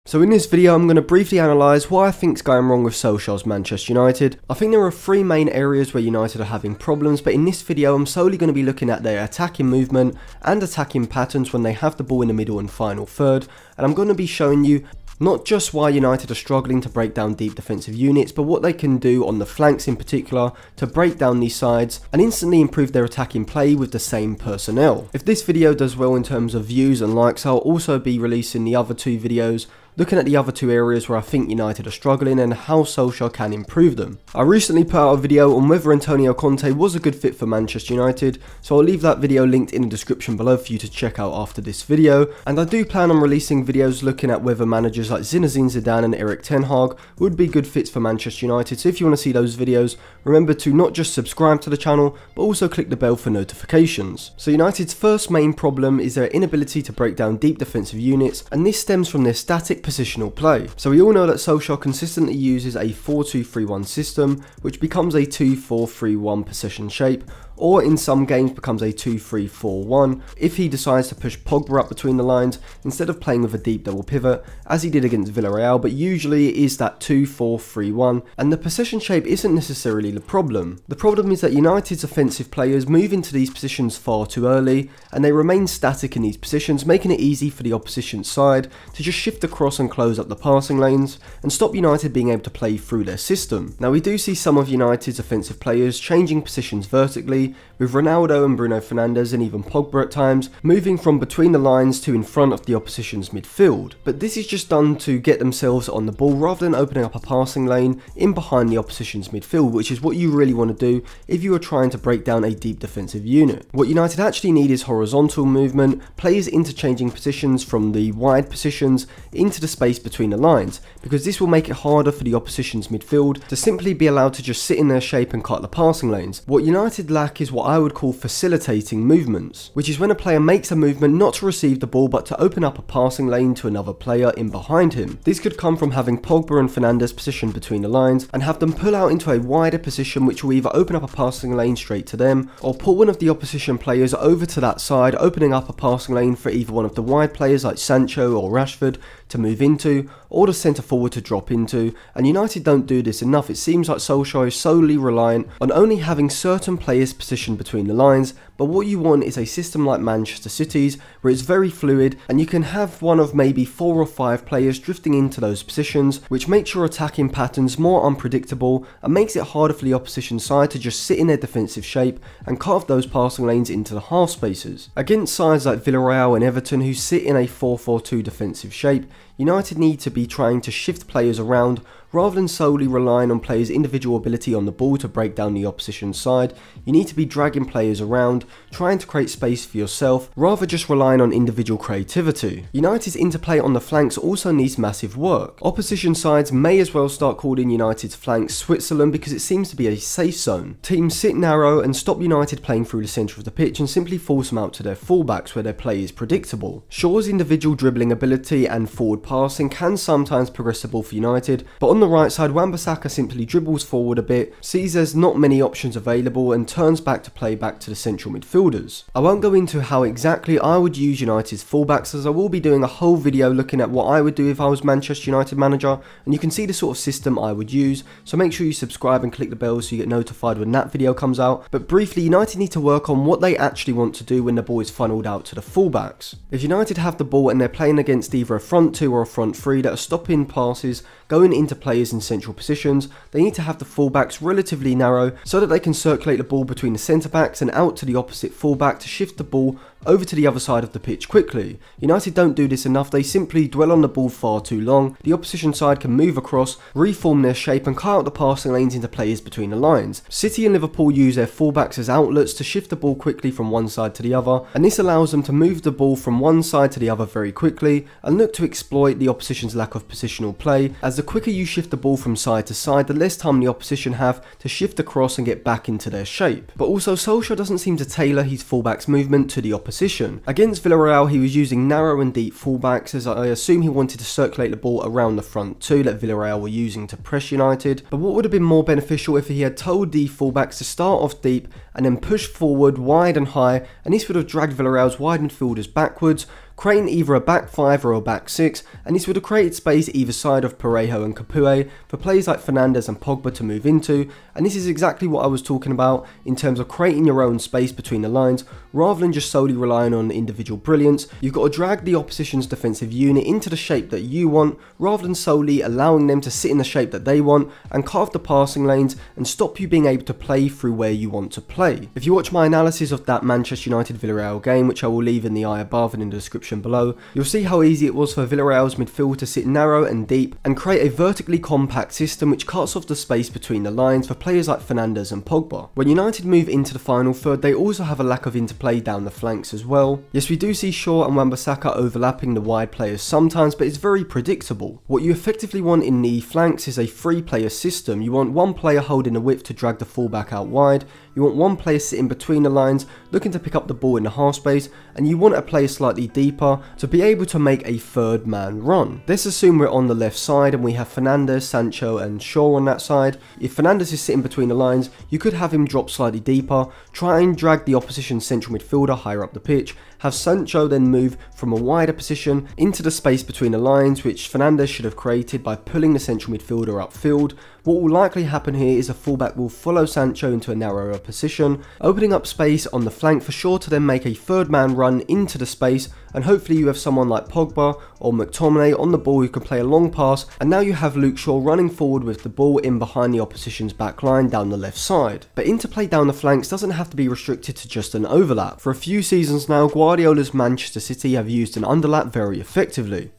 So in this video I'm going to briefly analyse what I think's going wrong with Solskjaer's Manchester United. I think there are three main areas where United are having problems, but in this video I'm solely going to be looking at their attacking movement and attacking patterns when they have the ball in the middle and final third, and I'm going to be showing you not just why United are struggling to break down deep defensive units, but what they can do on the flanks in particular to break down these sides and instantly improve their attacking play with the same personnel. If this video does well in terms of views and likes, I'll also be releasing the other two videos looking at the other two areas where I think United are struggling and how Solskjaer can improve them. I recently put out a video on whether Antonio Conte was a good fit for Manchester United, so I'll leave that video linked in the description below for you to check out after this video, and I do plan on releasing videos looking at whether managers like Zinedine Zidane and Erik ten Hag would be good fits for Manchester United, so if you want to see those videos, remember to not just subscribe to the channel, but also click the bell for notifications. So United's first main problem is their inability to break down deep defensive units, and this stems from their static positional play. So we all know that Solskjaer consistently uses a 4-2-3-1 system, which becomes a 2-4-3-1 possession shape, or in some games becomes a 2-3-4-1 if he decides to push Pogba up between the lines instead of playing with a deep double pivot as he did against Villarreal, but usually it is that 2-4-3-1, and the possession shape isn't necessarily the problem. The problem is that United's offensive players move into these positions far too early and they remain static in these positions, making it easy for the opposition side to just shift across and close up the passing lanes and stop United being able to play through their system. Now we do see some of United's offensive players changing positions vertically, with Ronaldo and Bruno Fernandes and even Pogba at times moving from between the lines to in front of the opposition's midfield. But this is just done to get themselves on the ball rather than opening up a passing lane in behind the opposition's midfield, which is what you really want to do if you are trying to break down a deep defensive unit. What United actually need is horizontal movement, players interchanging positions from the wide positions into the space between the lines, because this will make it harder for the opposition's midfield to simply be allowed to just sit in their shape and cut the passing lanes. What United lack is what I would call facilitating movements, which is when a player makes a movement not to receive the ball but to open up a passing lane to another player in behind him. This could come from having Pogba and Fernandes positioned between the lines and have them pull out into a wider position, which will either open up a passing lane straight to them or put one of the opposition players over to that side, opening up a passing lane for either one of the wide players like Sancho or Rashford to move into, or the centre forward to drop into, and United don't do this enough. It seems like Solskjaer is solely reliant on only having certain players positioned between the lines, but what you want is a system like Manchester City's where it's very fluid and you can have one of maybe 4 or 5 players drifting into those positions, which makes your attacking patterns more unpredictable and makes it harder for the opposition side to just sit in their defensive shape and cut off those passing lanes into the half spaces. Against sides like Villarreal and Everton who sit in a 4-4-2 defensive shape, United need to be trying to shift players around rather than solely relying on players' individual ability on the ball to break down the opposition side. You need to be dragging players around, trying to create space for yourself, rather just relying on individual creativity. United's interplay on the flanks also needs massive work. Opposition sides may as well start calling United's flanks Switzerland because it seems to be a safe zone. Teams sit narrow and stop United playing through the centre of the pitch and simply force them out to their fullbacks where their play is predictable. Shaw's individual dribbling ability and forward passing can sometimes progress the ball for United, but on the right side, Wan-Bissaka simply dribbles forward a bit, sees there's not many options available and turns back to play back to the central midfielders. I won't go into how exactly I would use United's fullbacks, as I will be doing a whole video looking at what I would do if I was Manchester United manager, and you can see the sort of system I would use, so make sure you subscribe and click the bell so you get notified when that video comes out. But briefly, United need to work on what they actually want to do when the ball is funneled out to the fullbacks. If United have the ball and they're playing against either a front 2 or a front 3 that are stopping passes going into players in central positions, they need to have the fullbacks relatively narrow so that they can circulate the ball between the centre backs and out to the opposite fullback to shift the ball over to the other side of the pitch quickly. United don't do this enough, they simply dwell on the ball far too long. The opposition side can move across, reform their shape and cut out the passing lanes into players between the lines. City and Liverpool use their fullbacks as outlets to shift the ball quickly from one side to the other, and this allows them to move the ball from one side to the other very quickly and look to exploit the opposition's lack of positional play, as the quicker you shift the ball from side to side, the less time the opposition have to shift across and get back into their shape. But also Solskjaer doesn't seem to tailor his fullbacks movement to the opposition. Against Villarreal he was using narrow and deep fullbacks, as I assume he wanted to circulate the ball around the front 2 that Villarreal were using to press United. But what would have been more beneficial if he had told the fullbacks to start off deep and then push forward wide and high, and this would have dragged Villarreal's wide midfielders backwards, creating either a back 5 or a back 6, and this would have created space either side of Parejo and Capoue for players like Fernandes and Pogba to move into, and this is exactly what I was talking about in terms of creating your own space between the lines rather than just solely relying on individual brilliance. You've got to drag the opposition's defensive unit into the shape that you want rather than solely allowing them to sit in the shape that they want and carve the passing lanes and stop you being able to play through where you want to play. If you watch my analysis of that Manchester United Villarreal game, which I will leave in the eye above and in the description below, you'll see how easy it was for Villarreal's midfield to sit narrow and deep and create a vertically compact system which cuts off the space between the lines for players like Fernandes and Pogba. When United move into the final third, they also have a lack of interplay down the flanks as well. Yes, we do see Shaw and Wan-Bissaka overlapping the wide players sometimes, but it's very predictable. What you effectively want in the flanks is a 3-player system. You want one player holding the width to drag the fullback out wide, you want one player sitting between the lines looking to pick up the ball in the half space, and you want a player slightly deeper to be able to make a third man run. Let's assume we're on the left side and we have Fernandes, Sancho and Shaw on that side. If Fernandes is sitting between the lines, you could have him drop slightly deeper, try and drag the opposition central midfielder higher up the pitch, have Sancho then move from a wider position into the space between the lines which Fernandes should have created by pulling the central midfielder upfield. What will likely happen here is a fullback will follow Sancho into a narrower position, opening up space on the flank for Shaw to then make a third man run into the space, and hopefully you have someone like Pogba or McTominay on the ball who can play a long pass, and now you have Luke Shaw running forward with the ball in behind the opposition's back line down the left side. But interplay down the flanks doesn't have to be restricted to just an overlap. For a few seasons now, Guardiola's Manchester City have used an underlap very effectively.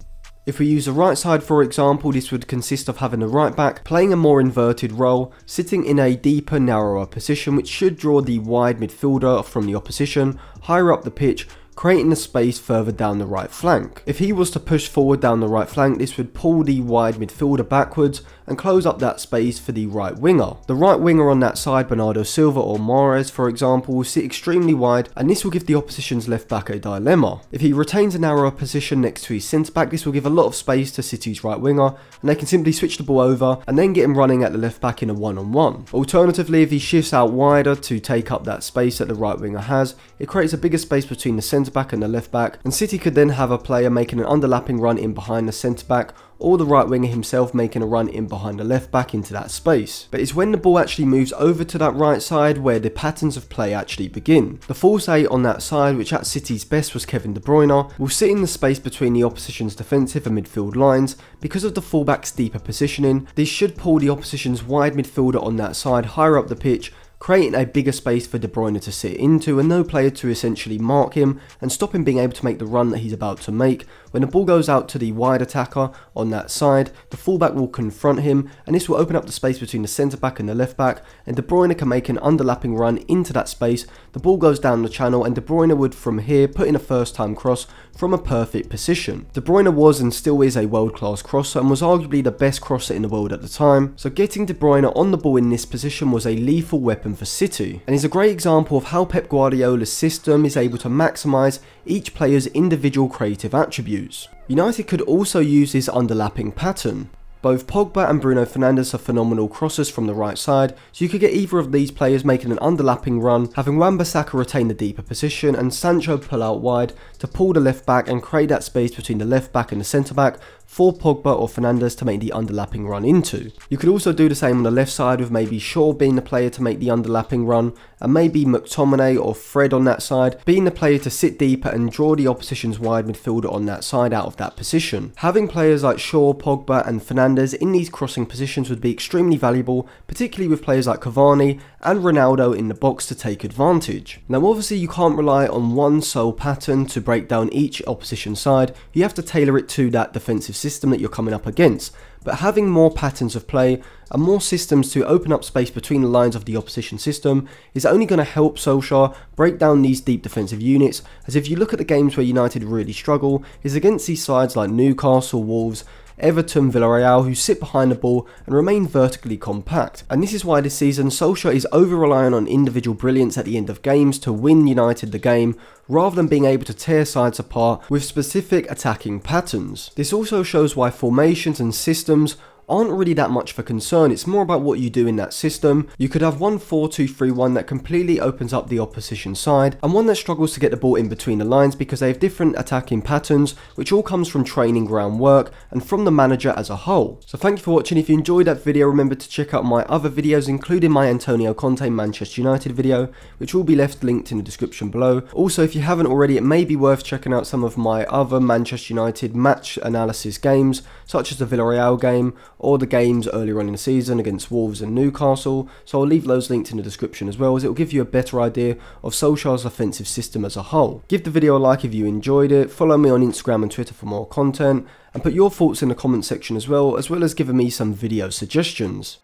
If we use the right side for example, this would consist of having the right back playing a more inverted role, sitting in a deeper, narrower position which should draw the wide midfielder from the opposition higher up the pitch, creating the space further down the right flank. If he was to push forward down the right flank, this would pull the wide midfielder backwards and close up that space for the right winger. The right winger on that side, Bernardo Silva or Mahrez for example, will sit extremely wide, and this will give the opposition's left back a dilemma. If he retains a narrower position next to his centre back, this will give a lot of space to City's right winger, and they can simply switch the ball over and then get him running at the left back in a one-on-one. Alternatively, if he shifts out wider to take up that space that the right winger has, it creates a bigger space between the centre back and the left back, and City could then have a player making an underlapping run in behind the centre back, or the right winger himself making a run in behind the left back into that space. But it's when the ball actually moves over to that right side where the patterns of play actually begin. The false 8 on that side, which at City's best was Kevin De Bruyne, will sit in the space between the opposition's defensive and midfield lines. Because of the fullback's deeper positioning, this should pull the opposition's wide midfielder on that side higher up the pitch, creating a bigger space for De Bruyne to sit into and no player to essentially mark him and stop him being able to make the run that he's about to make. When the ball goes out to the wide attacker on that side, the fullback will confront him, and this will open up the space between the centre back and the left back, and De Bruyne can make an underlapping run into that space. The ball goes down the channel and De Bruyne would from here put in a first time cross from a perfect position. De Bruyne was and still is a world class crosser and was arguably the best crosser in the world at the time, so getting De Bruyne on the ball in this position was a lethal weapon for City, and is a great example of how Pep Guardiola's system is able to maximise each player's individual creative attributes. United could also use this underlapping pattern. Both Pogba and Bruno Fernandes are phenomenal crossers from the right side, so you could get either of these players making an underlapping run, having Wan-Bissaka retain the deeper position and Sancho pull out wide to pull the left back and create that space between the left back and the centre back for Pogba or Fernandes to make the underlapping run into. You could also do the same on the left side with maybe Shaw being the player to make the underlapping run, and maybe McTominay or Fred on that side being the player to sit deeper and draw the opposition's wide midfielder on that side out of that position. Having players like Shaw, Pogba and Fernandes in these crossing positions would be extremely valuable, particularly with players like Cavani and Ronaldo in the box to take advantage. Now obviously you can't rely on one sole pattern to break down each opposition side, you have to tailor it to that defensive system that you're coming up against. But having more patterns of play and more systems to open up space between the lines of the opposition system is only going to help Solskjaer break down these deep defensive units, as if you look at the games where United really struggle is against these sides like Newcastle, Wolves, Everton, Villarreal, who sit behind the ball and remain vertically compact. And this is why this season Solskjaer is over-relying on individual brilliance at the end of games to win United the game, rather than being able to tear sides apart with specific attacking patterns. This also shows why formations and systems aren't really that much for concern. It's more about what you do in that system. You could have one 4-2-3-1 that completely opens up the opposition side, and one that struggles to get the ball in between the lines because they have different attacking patterns, which all comes from training ground work and from the manager as a whole. So thank you for watching. If you enjoyed that video, remember to check out my other videos, including my Antonio Conte Manchester United video, which will be left linked in the description below. Also, if you haven't already, it may be worth checking out some of my other Manchester United match analysis games, such as the Villarreal game or the games earlier on in the season against Wolves and Newcastle. So I'll leave those linked in the description as well, as it will give you a better idea of Solskjaer's offensive system as a whole. Give the video a like if you enjoyed it, follow me on Instagram and Twitter for more content, and put your thoughts in the comment section as well as giving me some video suggestions.